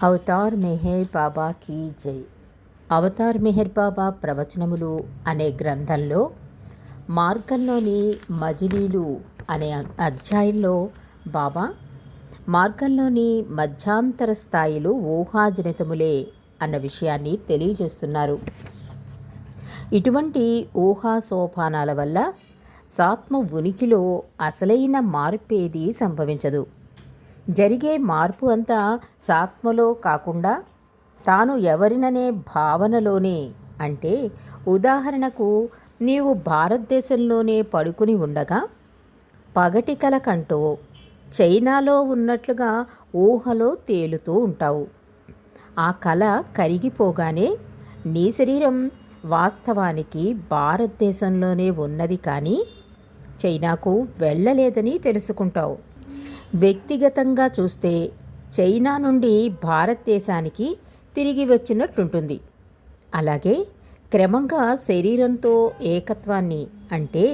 Avatar Meher బాబా key జై. Avatar Meher బాబా ప్రవచనములు అనే గ్రంథంలో మార్గంలోని మజిలీలు అనే అధ్యాయంలో బాబా మార్గంలోని మధ్యాంతర స్థాయిలు ఊహాజనితములే అన్న విషయాన్ని తెలియజేస్తున్నారు. ఇటువంటి ఊహా సోపానాల వల్ల సాత్మ ఉనికిలో అసలైన మార్పేది సంభవించదు. జరిగే మార్పు అంతా సాత్మలో కాకుండా తాను ఎవరిననే భావనలోనే. అంటే ఉదాహరణకు, నీవు భారతదేశంలోనే పడుకుని ఉండగా పగటి కల కంటూ చైనాలో ఉన్నట్లుగా ఊహలో తేలుతూ ఉంటావు. ఆ కల కరిగిపోగానే నీ శరీరం వాస్తవానికి భారతదేశంలోనే ఉన్నది కానీ చైనాకు వెళ్ళలేదని తెలుసుకుంటావు. వ్యక్తిగతంగా చూస్తే చైనా నుండి భారతదేశానికి తిరిగి వచ్చినట్లుంటుంది. అలాగే క్రమంగా శరీరంతో ఏకత్వాన్ని, అంటే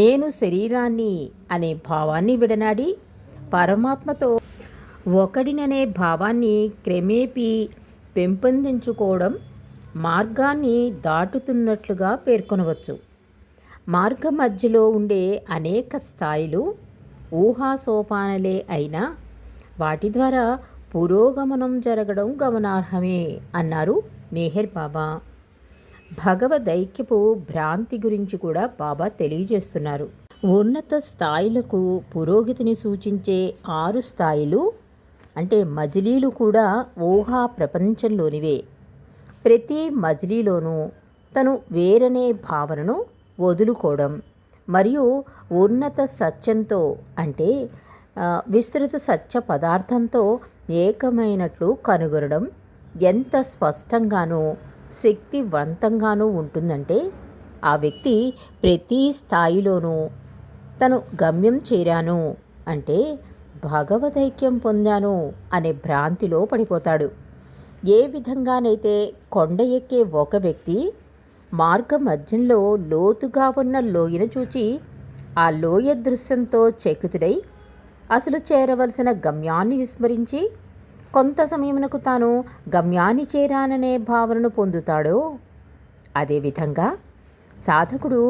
నేను శరీరాన్ని అనే భావాన్ని విడనాడి పరమాత్మతో ఒకడిననే భావాన్ని క్రమేపీ పెంపొందించుకోవడం మార్గాన్ని దాటుతున్నట్లుగా పేర్కొనవచ్చు. మార్గ మధ్యలో ఉండే అనేక స్థాయిలు ఊహా సోపానలే అయినా వాటి ద్వారా పురోగమనం జరగడం గమనార్హమే అన్నారు మెహర్ బాబా. భగవదైక్యపు భ్రాంతి గురించి కూడా బాబా తెలియజేస్తున్నారు. ఉన్నత స్థాయిలకు పురోగతిని సూచించే 6 స్థాయిలు, అంటే మజిలీలు కూడా ఊహా ప్రపంచంలోనివే. ప్రతి మజిలీలోనూ తను వేరనే భావనను వదులుకోవడం మరియు ఉన్నత సత్యంతో, అంటే విస్తృత సత్య పదార్థంతో ఏకమైనట్లు కనుగొనడం ఎంత స్పష్టంగానూ శక్తివంతంగానూ ఉంటుందంటే ఆ వ్యక్తి ప్రతి స్థాయిలోనూ తను గమ్యం చేరాను, అంటే భగవదైక్యం పొందాను అనే భ్రాంతిలో పడిపోతాడు. ఏ విధంగానైతే కొండ ఎక్కే ఒక వ్యక్తి మార్గ మధ్యంలో లోతుగా ఉన్న లోయను చూచి ఆ లోయ దృశ్యంతో చకితుడై అసలు చేరవలసిన గమ్యాన్ని విస్మరించి కొంత సమయమునకు తాను గమ్యాన్ని చేరాననే భావనను పొందుతాడో, అదేవిధంగా సాధకుడు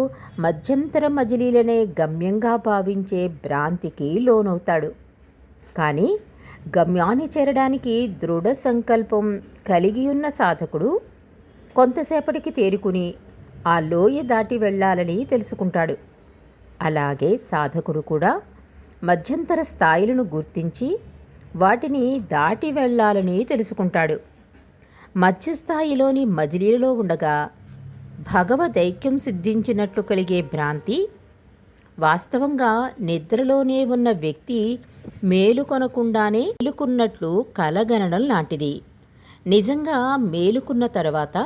మధ్యంతర మజిలీలనే గమ్యంగా భావించే భ్రాంతికి లోనవుతాడు. కానీ గమ్యాన్ని చేరడానికి దృఢ సంకల్పం కలిగి ఉన్న సాధకుడు కొంతసేపటికి తేరుకుని ఆ లోయ దాటి వెళ్ళాలని తెలుసుకుంటాడు. అలాగే సాధకుడు కూడా మధ్యంతర స్థాయిలను గుర్తించి వాటిని దాటి వెళ్ళాలని తెలుసుకుంటాడు. మధ్యస్థాయిలోని మజిలీలలో ఉండగా భగవదైక్యం సిద్ధించినట్లు కలిగే భ్రాంతి వాస్తవంగా నిద్రలోనే ఉన్న వ్యక్తి మేలుకొనకుండానే మేలుకున్నట్లు కలగనడం లాంటిది. నిజంగా మేలుకున్న తర్వాత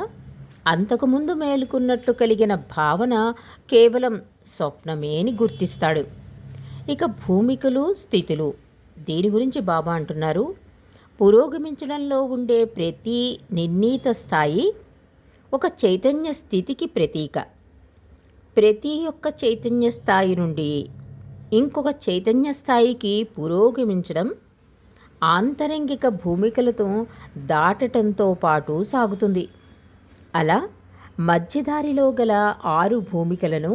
అంతకుముందు మేలుకున్నట్లు కలిగిన భావన కేవలం స్వప్నమే అని గుర్తిస్తాడు. ఇక భూమికలు, స్థితులు, దీని గురించి బాబా అంటున్నారు, పురోగమించడంలో ఉండే ప్రతి నిర్ణీత స్థాయి ఒక చైతన్య స్థితికి ప్రతీక. ప్రతి ఒక్క చైతన్య స్థాయి నుండి ఇంకొక చైతన్య స్థాయికి పురోగమించడం ఆంతరంగిక భూమికలతో దాటటంతో పాటు సాగుతుంది. అలా మధ్యదారిలో గల 6 భూమికలను,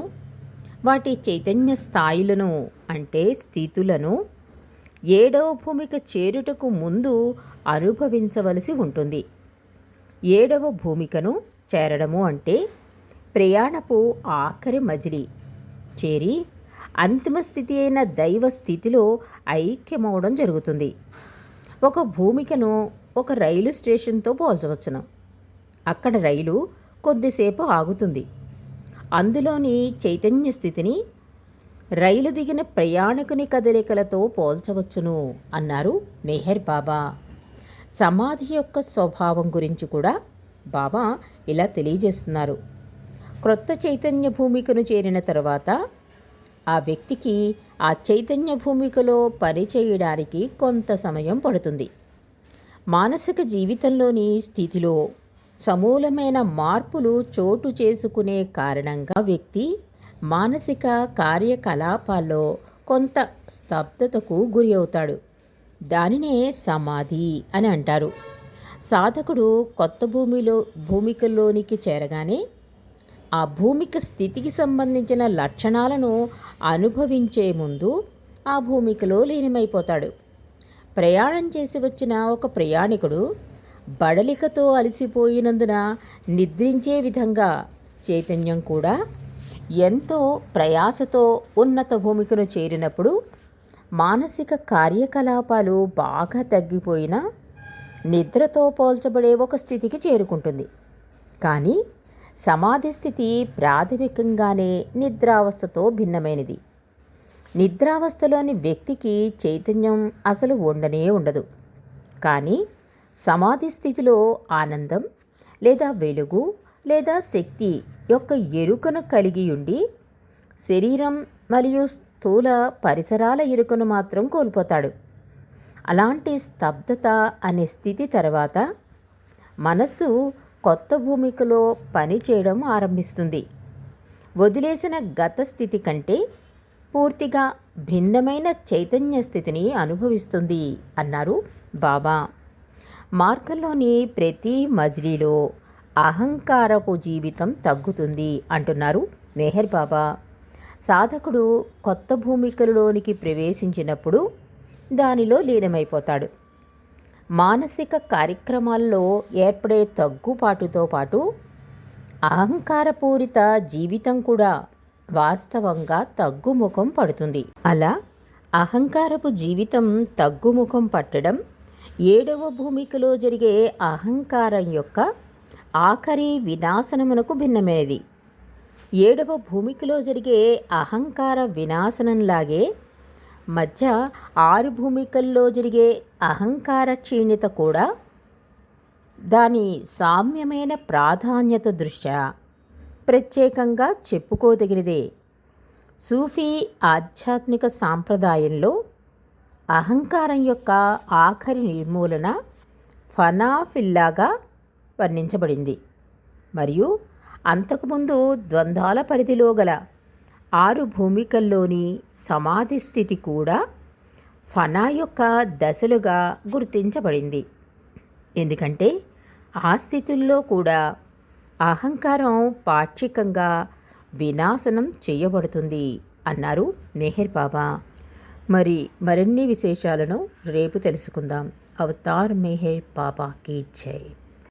వాటి చైతన్య స్థాయిలను, అంటే స్థితులను 7వ భూమిక చేరుటకు ముందు అనుభవించవలసి ఉంటుంది. 7వ భూమికను చేరడము అంటే ప్రయాణపు ఆఖరి మజిలీ చేరి అంతిమ స్థితి అయిన దైవ స్థితిలో ఐక్యమవడం జరుగుతుంది. ఒక భూమికను ఒక రైలు స్టేషన్తో పోల్చవచ్చును. అక్కడ రైలు కొద్దిసేపు ఆగుతుంది. అందులోని చైతన్య స్థితిని రైలు దిగిన ప్రయాణికుని కదలికలతో పోల్చవచ్చును అన్నారు మెహర్ బాబా. సమాధి యొక్క స్వభావం గురించి కూడా బాబా ఇలా తెలియజేస్తున్నారు. క్రొత్త చైతన్య భూమికను చేరిన తర్వాత ఆ వ్యక్తికి ఆ చైతన్య భూమికలో పనిచేయడానికి కొంత సమయం పడుతుంది. మానసిక జీవితంలోని స్థితిలో సమూలమైన మార్పులు చోటు చేసుకునే కారణంగా వ్యక్తి మానసిక కార్యకలాపాల్లో కొంత స్తబ్దతకు గురి అవుతాడు. దానినే సమాధి అని అంటారు. సాధకుడు కొత్త భూమికలోనికి చేరగానే ఆ భూమిక స్థితికి సంబంధించిన లక్షణాలను అనుభవించే ముందు ఆ భూమికలో లీనమైపోతాడు. ప్రయాణం చేసి వచ్చిన ఒక ప్రయాణికుడు బడలికతో అలసిపోయినందున నిద్రించే విధంగా చైతన్యం కూడా ఎంతో ప్రయాసతో ఉన్నత భూమికను చేరినప్పుడు మానసిక కార్యకలాపాలు బాగా తగ్గిపోయినా నిద్రతో పోల్చబడే ఒక స్థితికి చేరుకుంటుంది. కానీ సమాధి స్థితి ప్రాథమికంగానే నిద్రావస్థతో భిన్నమైనది. నిద్రావస్థలోని వ్యక్తికి చైతన్యం అసలు ఉండనే ఉండదు. కానీ సమాధి స్థితిలో ఆనందం లేదా వెలుగు లేదా శక్తి యొక్క ఎరుకను కలిగి ఉండి శరీరం మరియు స్థూల పరిసరాల ఎరుకను మాత్రం కోల్పోతాడు. అలాంటి స్తబ్దత అనే స్థితి తర్వాత మనస్సు కొత్త భూమికలో పనిచేయడం ఆరంభిస్తుంది. వదిలేసిన గత స్థితి కంటే పూర్తిగా భిన్నమైన చైతన్య స్థితిని అనుభవిస్తుంది అన్నారు బాబా. మార్గంలోని ప్రతి మజిలీలో అహంకారపు జీవితం తగ్గుతుంది అంటున్నారు మెహర్ బాబా. సాధకుడు కొత్త భూమికలోనికి ప్రవేశించినప్పుడు దానిలో లీనమైపోతాడు. మానసిక కార్యక్రమాల్లో ఏర్పడే తగ్గుపాటుతో పాటు అహంకారపూరిత జీవితం కూడా వాస్తవంగా తగ్గుముఖం పడుతుంది. అలా అహంకారపు జీవితం తగ్గుముఖం పట్టడం 7వ భూమికలో జరిగే అహంకారం యొక్క ఆఖరి వినాశనమునకు భిన్నమైనది. 7వ భూమికలో జరిగే అహంకార వినాశనంలాగే మధ్య 6 భూమికల్లో జరిగే అహంకార క్షీణత కూడా దాని సామ్యమైన ప్రాధాన్యత దృష్ట్యా ప్రత్యేకంగా చెప్పుకోదగినదే. సూఫీ ఆధ్యాత్మిక సాంప్రదాయంలో అహంకారం యొక్క ఆఖరి నిర్మూలన ఫనాఫిల్లాగా వర్ణించబడింది. మరియు అంతకుముందు ద్వంద్వాల పరిధిలో గల 6 భూమికల్లోని సమాధి స్థితి కూడా ఫనా యొక్క దశలుగా గుర్తించబడింది. ఎందుకంటే ఆ స్థితుల్లో కూడా అహంకారం పాక్షికంగా వినాశనం చేయబడుతుంది అన్నారు మెహర్ బాబా. మరిన్ని విశేషాలను రేపు తెలుసుకుందాం. అవతార్ మెహర్ బాబా కీ జై.